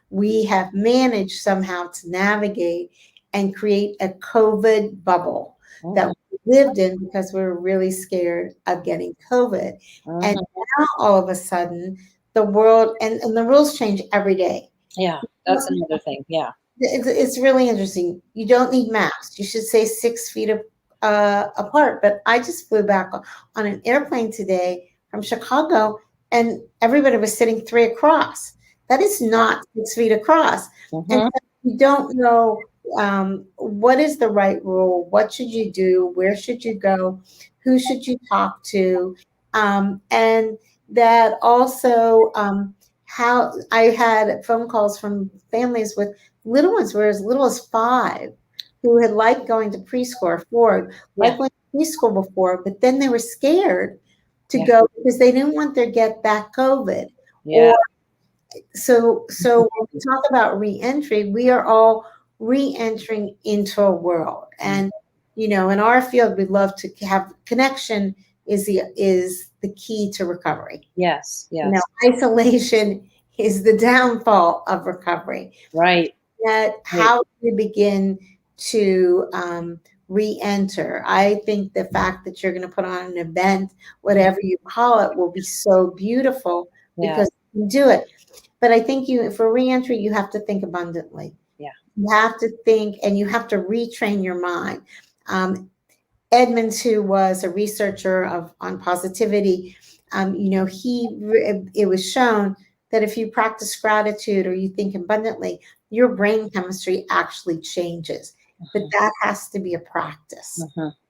We have managed somehow to navigate and create a COVID bubble that we lived in because we were really scared of getting COVID. And now all of a sudden, the world and the rules change every day. Yeah, that's another thing. Yeah. It's really interesting. You don't need masks. You should stay 6 feet apart. But I just flew back on an airplane today from Chicago, and everybody was sitting 3 across. That is not 6 feet across. And so you don't know what is the right rule? What should you do? Where should you go? Who should you talk to? And that also, how I had phone calls from families with little ones, were as little as 5, who had liked going to preschool or 4, like going to preschool before, but then they were scared to go because they didn't want their get back COVID. Yeah. So when we talk about reentry, we are all re-entering into a world. And, you know, in our field, we love to have connection is the key to recovery. Yes. Yes. You know, isolation is the downfall of recovery. Right. That how we begin to re-enter. I think the fact that you're going to put on an event, whatever you call it, will be so beautiful because you do it. But I think for re-entry, you have to think abundantly. Yeah. You have to think, and you have to retrain your mind. Edmonds, who was a researcher on positivity, you know, it was shown that if you practice gratitude or you think abundantly, your brain chemistry actually changes. But that has to be a practice.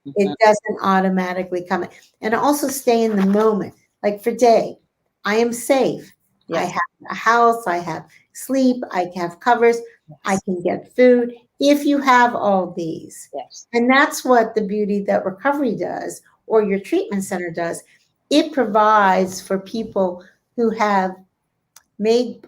It doesn't automatically come. And also stay in the moment. Like for Day, I am safe. I have a house, I have sleep, I have covers, I can get food. If you have all these, and that's what the beauty that recovery does, or your treatment center does, it provides for people who have a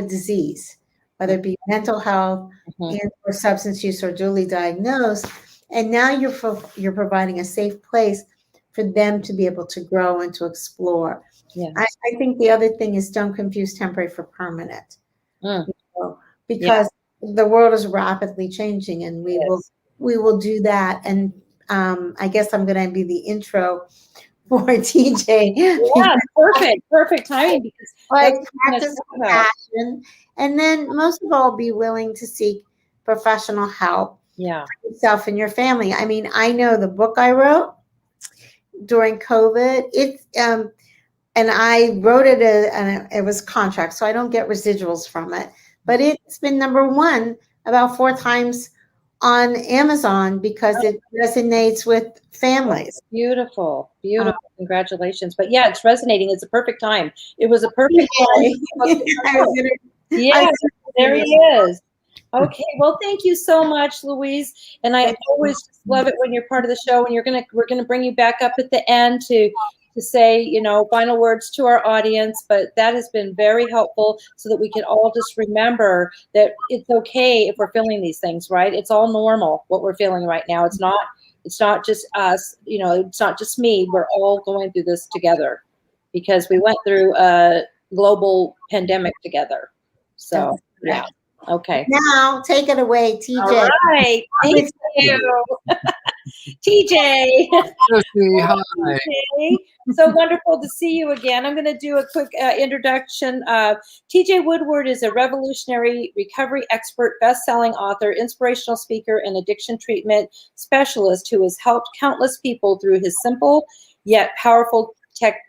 disease, whether it be mental health and or substance use or duly diagnosed, and now you're providing a safe place for them to be able to grow and to explore. Yeah. I think the other thing is don't confuse temporary for permanent, you know, because the world is rapidly changing, and we will do that. And I guess I'm going to be the intro for TJ. Yeah, perfect timing. Because like practice compassion, and then most of all, be willing to seek professional help. For yourself and your family. I mean, I know the book I wrote during COVID. And I wrote it, and it was contract, so I don't get residuals from it. But it's been #1 about 4 times on Amazon because it resonates with families. Beautiful. Congratulations. But yeah, it's resonating. It's a perfect time. It was a perfect time. Yes, there he is. Okay, well, thank you so much, Louise. And I always love it when you're part of the show, and we're gonna bring you back up at the end to say, you know, final words to our audience. But that has been very helpful, so that we can all just remember that it's okay if we're feeling these things, right? It's all normal what we're feeling right now. It's not just us, you know, it's not just me. We're all going through this together because we went through a global pandemic together. So yeah. Okay. Now take it away, TJ. All right. Thank you. TJ. Josie, hi. So wonderful to see you again. I'm going to do a quick introduction. TJ Woodward is a revolutionary recovery expert, best-selling author, inspirational speaker, and addiction treatment specialist who has helped countless people through his simple yet powerful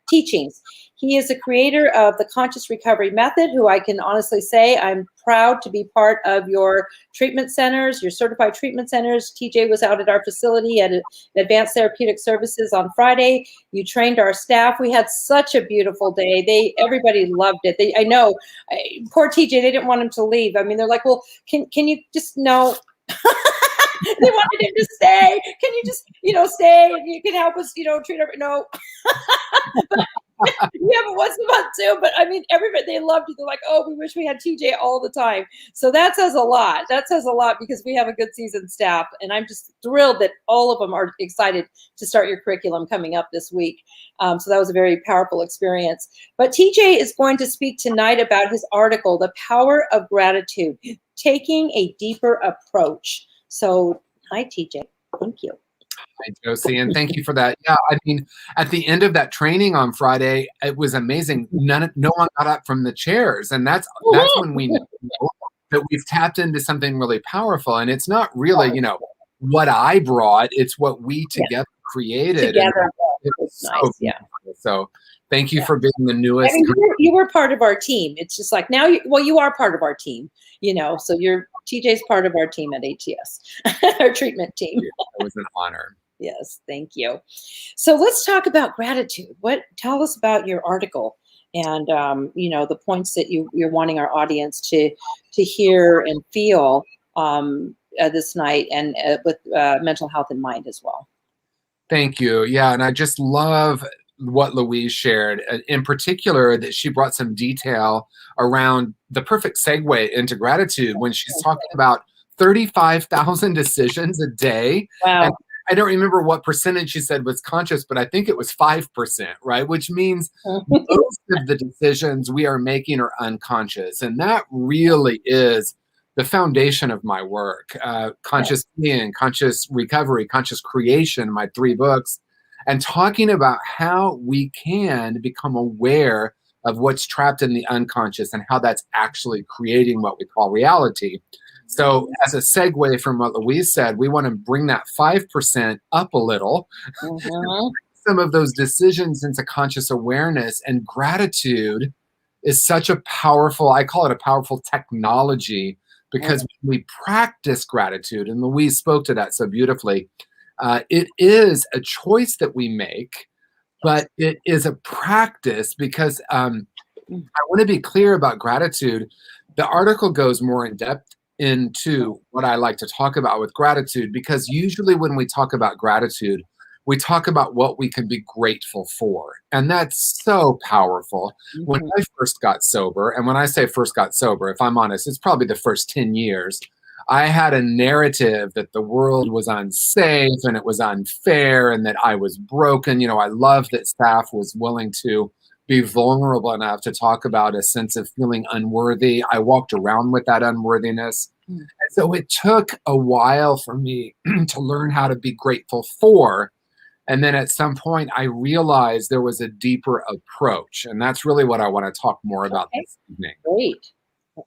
teachings. He is the creator of the Conscious Recovery Method, who I can honestly say I'm proud to be part of your treatment centers, your certified treatment centers. TJ was out at our facility at Advanced Therapeutic Services on Friday. You trained our staff. We had such a beautiful day. Everybody loved it. I know, poor TJ, they didn't want him to leave. I mean, they're like, well, can you just, no. They wanted him to stay. Can you just, stay and you can help us, treat everybody? No. Yeah, but once a month too. But I mean, everybody, they loved it. They're like, oh, we wish we had TJ all the time. So that says a lot. That says a lot because we have a good seasoned staff. And I'm just thrilled that all of them are excited to start your curriculum coming up this week. So that was a very powerful experience. But TJ is going to speak tonight about his article, The Power of Gratitude, Taking a Deeper Approach. So hi, TJ. Thank you. Hi, Josie, and thank you for that. Yeah, I mean, at the end of that training on Friday, it was amazing. No one got up from the chairs, and that's when we know that we've tapped into something really powerful. And it's not really, what I brought; it's what we together created. Together, it's nice. So yeah. So thank you for being the newest. I mean, you were part of our team. It's just like now, you are part of our team. So you're TJ's part of our team at ATS, our treatment team. It was an honor. Yes, thank you. So let's talk about gratitude. Tell us about your article and the points that you're wanting our audience to hear and feel this night, and with mental health in mind as well. Thank you. Yeah, and I just love what Louise shared, in particular that she brought some detail around the perfect segue into gratitude when she's talking about 35,000 decisions a day. Wow. And I don't remember what percentage she said was conscious, but I think it was 5%, right? Which means most of the decisions we are making are unconscious. And that really is the foundation of my work. Conscious Being, Conscious Recovery, Conscious Creation, my 3 books, and talking about how we can become aware of what's trapped in the unconscious and how that's actually creating what we call reality. So as a segue from what Louise said, we want to bring that 5% up a little, some of those decisions into conscious awareness. And gratitude is such a powerful, I call it a powerful technology, because when we practice gratitude, and Louise spoke to that so beautifully, it is a choice that we make, but it is a practice because I want to be clear about gratitude. The article goes more in depth into what I like to talk about with gratitude, because usually when we talk about gratitude, we talk about what we can be grateful for. And that's so powerful. When I first got sober, and when I say first got sober, if I'm honest, it's probably the first 10 years, I had a narrative that the world was unsafe and it was unfair and that I was broken. I love that Saf was willing to be vulnerable enough to talk about a sense of feeling unworthy. I walked around with that unworthiness. And so it took a while for me to learn how to be grateful for. And then at some point, I realized there was a deeper approach. And that's really what I want to talk more about this evening. Great.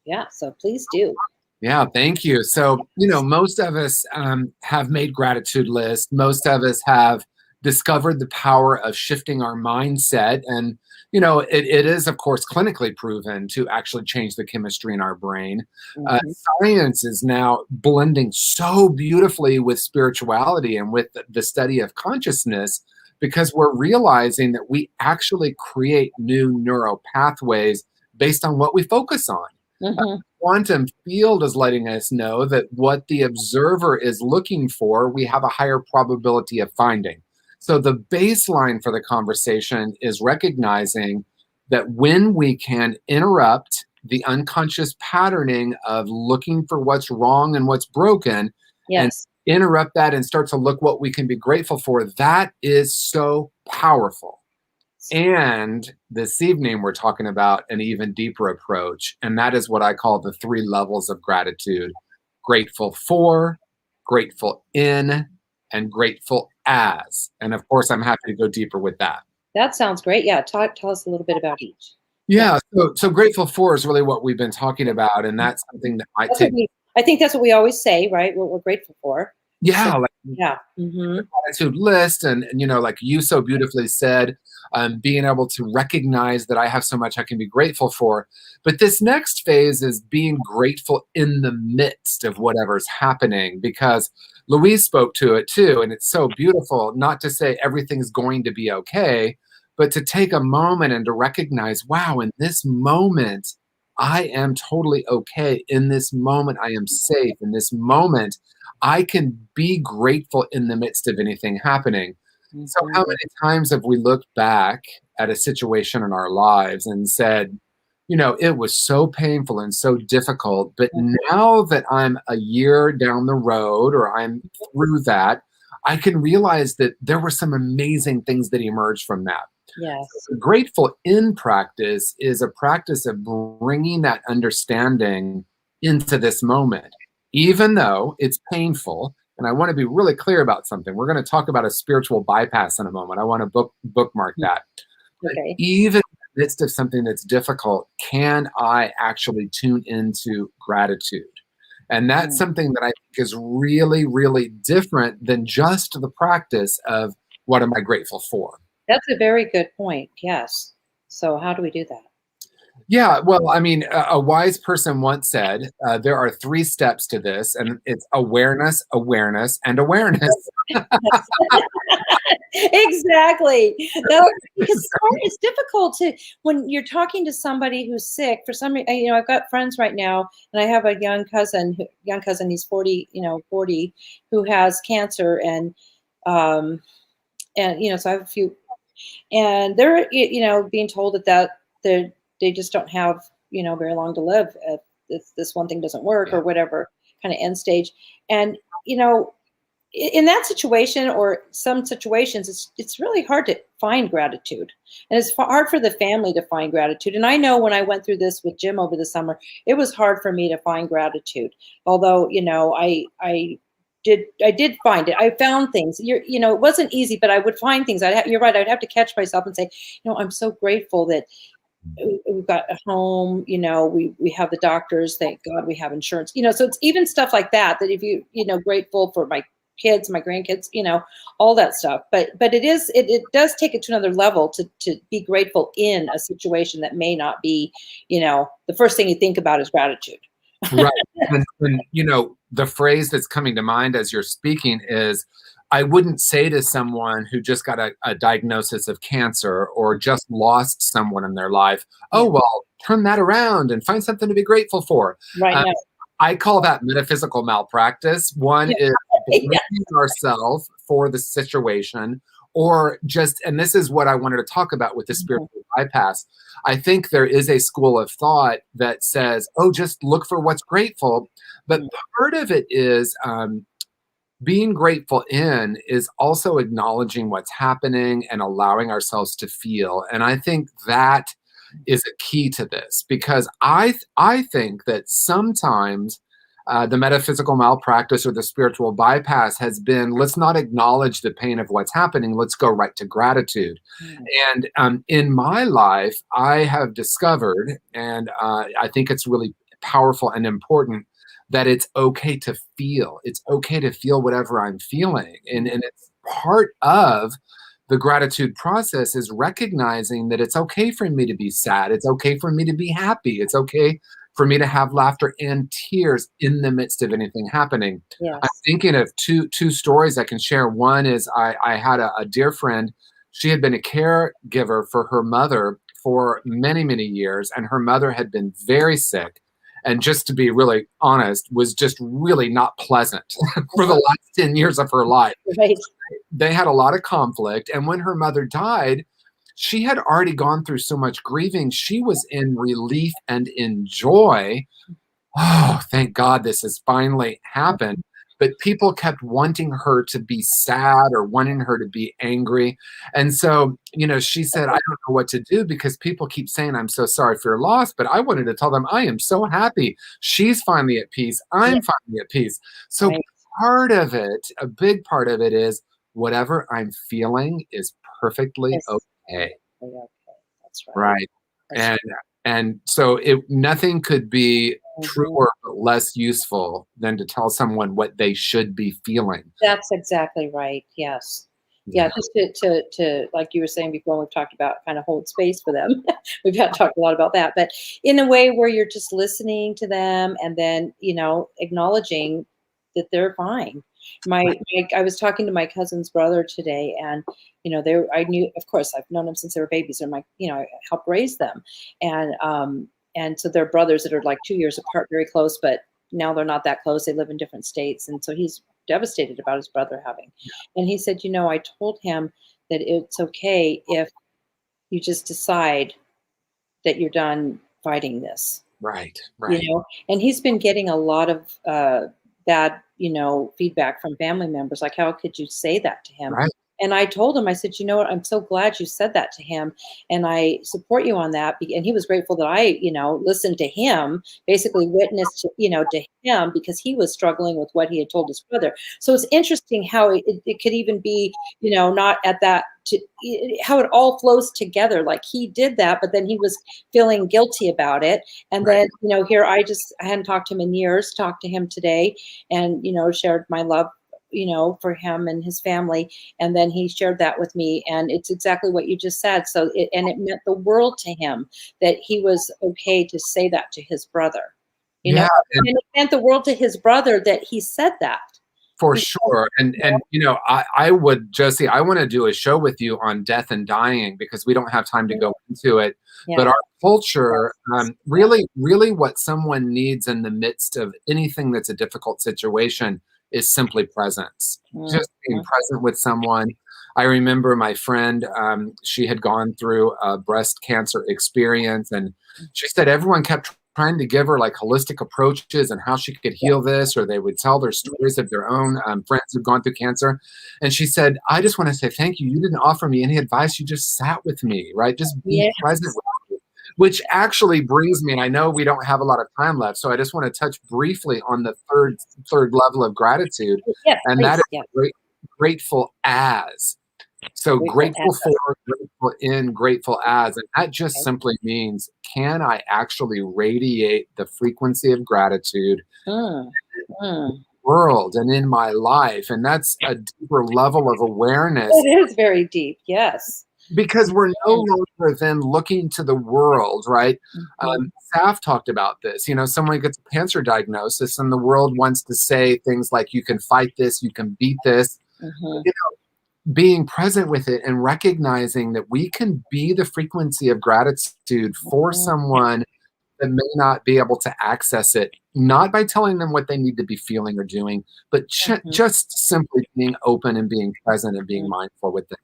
Yeah, so please do. Yeah, thank you. So, most of us have made gratitude lists. Most of us have discovered the power of shifting our mindset. And, it is, of course, clinically proven to actually change the chemistry in our brain. Science is now blending so beautifully with spirituality and with the study of consciousness, because we're realizing that we actually create new neural pathways based on what we focus on. Quantum field is letting us know that what the observer is looking for, we have a higher probability of finding. So the baseline for the conversation is recognizing that when we can interrupt the unconscious patterning of looking for what's wrong and what's broken, and interrupt that and start to look what we can be grateful for, that is so powerful. And this evening, we're talking about an even deeper approach, and that is what I call the 3 levels of gratitude: grateful for, grateful in, and grateful as. And of course, I'm happy to go deeper with that. That sounds great. Yeah, tell us a little bit about each. Yeah, so grateful for is really what we've been talking about, and that's something that I think that's what we always say, right? What we're grateful for. Yeah, So, the gratitude list, and like you so beautifully said, being able to recognize that I have so much I can be grateful for. But this next phase is being grateful in the midst of whatever's happening, because Louise spoke to it too, and it's so beautiful not to say everything's going to be okay, but to take a moment and to recognize, wow, in this moment, I am totally okay. In this moment, I am safe. In this moment, I can be grateful in the midst of anything happening. So how many times have we looked back at a situation in our lives and said, it was so painful and so difficult, but now that I'm a year down the road or I'm through that, I can realize that there were some amazing things that emerged from that. Yes. So grateful in practice is a practice of bringing that understanding into this moment, even though it's painful. And I want to be really clear about something. We're going to talk about a spiritual bypass in a moment. I want to bookmark that. Okay. Even in the midst of something that's difficult, can I actually tune into gratitude? And that's something that I think is really, really different than just the practice of what am I grateful for? That's a very good point. Yes. So how do we do that? Yeah, well, I mean, a wise person once said there are 3 steps to this, and it's awareness, awareness, and awareness. Exactly. No, because it's difficult to, when you're talking to somebody who's sick for some reason. I've got friends right now, and I have a young cousin, he's 40, 40, who has cancer, and so I have a few, and they're, being told that they just don't have, very long to live if this one thing doesn't work, Yeah. or whatever kind of end stage. And, in that situation, or some situations, it's really hard to find gratitude, and it's hard for the family to find gratitude. And I know when I went through this with Jim over the summer, it was hard for me to find gratitude. Although, I did find it. I found things. It wasn't easy, but I would find things. You're right. I'd have to catch myself and say, I'm so grateful that we've got a home. We have the doctors. Thank God we have insurance. So it's even stuff like that. That if grateful for my kids, my grandkids, all that stuff. But it does take it to another level to be grateful in a situation that may not be, the first thing you think about is gratitude. Right. And the phrase that's coming to mind as you're speaking is, I wouldn't say to someone who just got a diagnosis of cancer or just lost someone in their life, oh, well, turn that around and find something to be grateful for. Right. I call that metaphysical malpractice. One is blaming ourselves for the situation, or just, and this is what I wanted to talk about with the spiritual bypass. I think there is a school of thought that says, oh, just look for what's grateful. But part of it is being grateful is also acknowledging what's happening and allowing ourselves to feel. And I think that is a key to this, because I think that sometimes the metaphysical malpractice or the spiritual bypass has been, let's not acknowledge the pain of what's happening. Let's go right to gratitude. And in my life, I have discovered, and I think it's really powerful and important, that it's okay to feel. It's okay to feel whatever I'm feeling. And it's part of the gratitude process is recognizing that it's okay for me to be sad. It's okay for me to be happy. It's okay for me to have laughter and tears in the midst of anything happening. Yes. I'm thinking of two stories I can share. One is I had a dear friend. She had been a caregiver for her mother for many, many years, and her mother had been very sick. And just to be really honest, was just really not pleasant for the last 10 years of her life. Right. They had a lot of conflict. And when her mother died, she had already gone through so much grieving. She was in relief and in joy. Oh, thank God this has finally happened. But people kept wanting her to be sad or wanting her to be angry. And so, she said, I don't know what to do, because people keep saying, I'm so sorry for your loss. But I wanted to tell them, I am so happy. She's finally at peace. I'm finally at peace. So part of it, a big part of it is whatever I'm feeling is perfectly okay. That's right. Right. And so nothing could be truer but less useful than to tell someone what they should be feeling. That's exactly right. Yes. Yeah, just to like you were saying before, we've talked about kind of hold space for them. We've talked a lot about that, but in a way where you're just listening to them, and then acknowledging that they're fine. I was talking to my cousin's brother today, and I knew, of course, I've known them since they were babies. They're I helped raise them, and so they're brothers that are like 2 years apart, very close, but now they're not that close. They live in different states, and so he's devastated about his brother having. And he said, I told him that it's okay if you just decide that you're done fighting this. Right. And he's been getting a lot of bad, feedback from family members. Like, how could you say that to him? Right. And I told him, I said, what, I'm so glad you said that to him. And I support you on that. And he was grateful that I, listened to him, basically witnessed, to him, because he was struggling with what he had told his brother. So it's interesting how it could even be, not at that, how it all flows together. Like, he did that, but then he was feeling guilty about it. And then, here I hadn't talked to him in years, talked to him today, and, shared my love for him and his family. And then he shared that with me, and it's exactly what you just said. So it meant the world to him that he was okay to say that to his brother, and it meant the world to his brother that he said that. For sure. And I would, Josie, I want to do a show with you on death and dying, because we don't have time to go into it. Yeah. But our culture, really what someone needs in the midst of anything that's a difficult situation is simply presence. Just being present with someone. I remember my friend, she had gone through a breast cancer experience, and she said everyone kept trying to give her like holistic approaches and how she could heal this, or they would tell their stories of their own friends who've gone through cancer. And she said, I just want to say thank you. You didn't offer me any advice. You just sat with me, right? Just be present with me. Which actually brings me, and I know we don't have a lot of time left, so I just want to touch briefly on the third level of gratitude. And that is grateful as. So grateful for, grateful in, grateful as. And that just simply means, can I actually radiate the frequency of gratitude in the world and in my life? And that's a deeper level of awareness. It is very deep, yes. Because we're no longer then looking to the world, right? Saf talked about this. Someone gets a cancer diagnosis and the world wants to say things like, you can fight this, you can beat this. Being present with it and recognizing that we can be the frequency of gratitude for someone that may not be able to access it, not by telling them what they need to be feeling or doing, but just simply being open and being present and being mindful with them.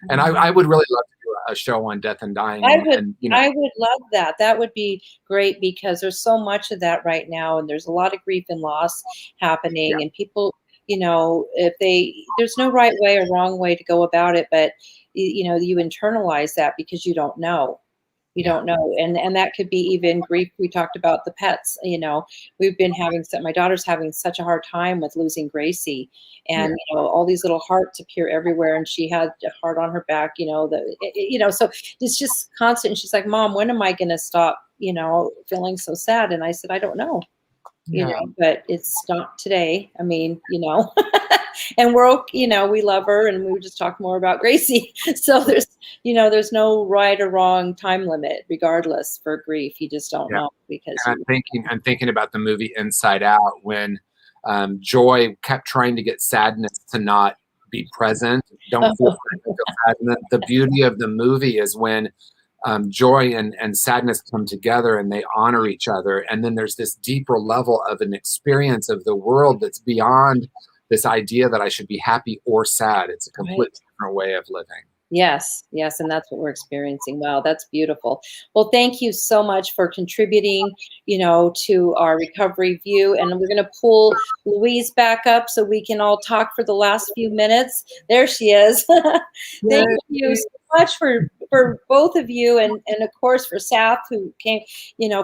And I would really love to do a show on death and dying. I would love that. That would be great, because there's so much of that right now, and there's a lot of grief and loss happening, and people, there's no right way or wrong way to go about it, but you internalize that because you don't know. You don't know. And that could be even grief. We talked about the pets, we've been my daughter's having such a hard time with losing Gracie, and, all these little hearts appear everywhere. And she had a heart on her back, so it's just constant. And she's like, Mom, when am I going to stop, feeling so sad? And I said, I don't know. But it's not today. I mean, and we're, we love her, and we would just talk more about Gracie. So there's no right or wrong time limit, regardless, for grief. You just don't know, because I'm thinking about the movie Inside Out, when Joy kept trying to get sadness to not be present. Don't feel sadness. The beauty of the movie is when joy and sadness come together and they honor each other. And then there's this deeper level of an experience of the world that's beyond this idea that I should be happy or sad. It's a completely different way of living. Yes. And that's what we're experiencing. Wow, that's beautiful. Well, thank you so much for contributing, to our Recovery View. And we're going to pull Louise back up so we can all talk for the last few minutes. There she is. Thank you so much for both of you, and of course for Saf, who came,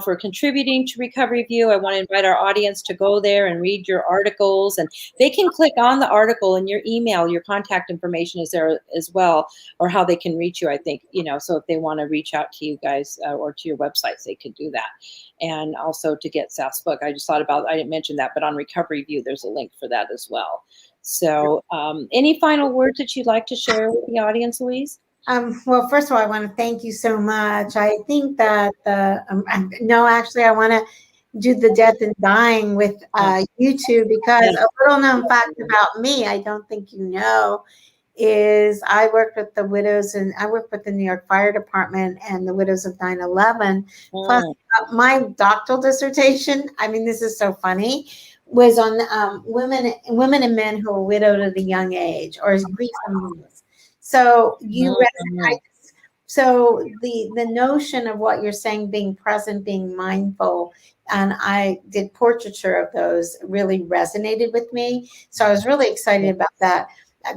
for contributing to Recoveryview. I want to invite our audience to go there and read your articles, and they can click on the article in your email. Your contact information is there as well, or how they can reach you, I think, so if they want to reach out to you guys or to your websites, they could do that. And also to get Saf's book. I just thought about, I didn't mention that, but on Recoveryview, there's a link for that as well. So any final words that you'd like to share with the audience, Louise? Well, first of all, I want to thank you so much. I think that actually, I want to do the death and dying with you two, because a little known fact about me, I don't think you know, is I worked with the widows, and I worked with the New York Fire Department and the widows of 9/11. Plus, my doctoral dissertation, I mean, this is so funny, was on women and men who were widowed at a young age, or grief and loss. So so the notion of what you're saying, being present, being mindful, and I did portraiture of those, really resonated with me. So I was really excited about that.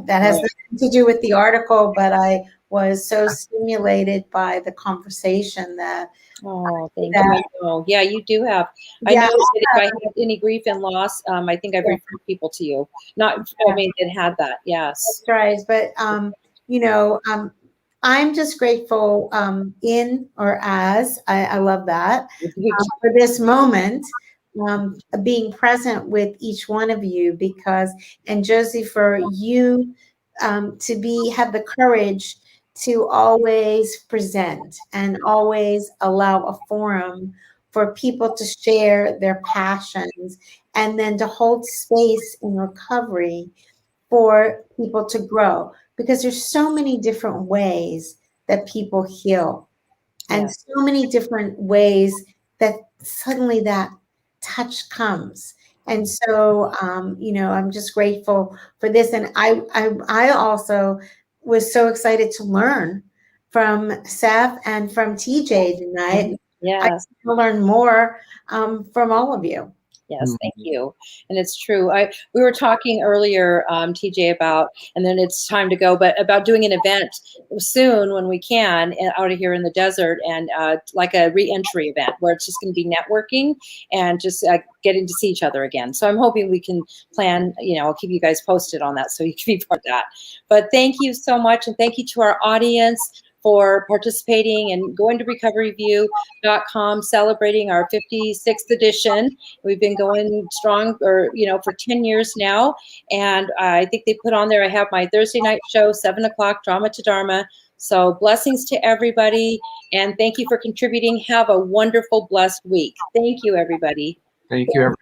That has nothing to do with the article, but I was so stimulated by the conversation that. Oh, thank you. Yeah, you do have. I know that if I have any grief and loss, I think I've referred people to you. Not, I mean, it had that. Yes. That's right. But, I'm just grateful in or as, I love that, for this moment. being present with each one of you, because, and Josie, for you to have the courage to always present and always allow a forum for people to share their passions, and then to hold space in recovery for people to grow, because there's so many different ways that people heal, and so many different ways that suddenly that touch comes. And so, I'm just grateful for this. And I also was so excited to learn from Saf and from TJ tonight. Yes. I learn more from all of you. Yes, thank you. And it's true. We were talking earlier, TJ, about, and then it's time to go, but about doing an event soon when we can out of here in the desert, and like a re-entry event where it's just going to be networking and just getting to see each other again. So I'm hoping we can plan, I'll keep you guys posted on that so you can be part of that. But thank you so much. And thank you to our audience for participating and going to recoveryview.com, celebrating our 56th edition. We've been going strong, for 10 years now. And I think they put on there, I have my Thursday night show, 7 o'clock, Drama to Dharma. So blessings to everybody. And thank you for contributing. Have a wonderful, blessed week. Thank you, everybody. Thank you, everybody.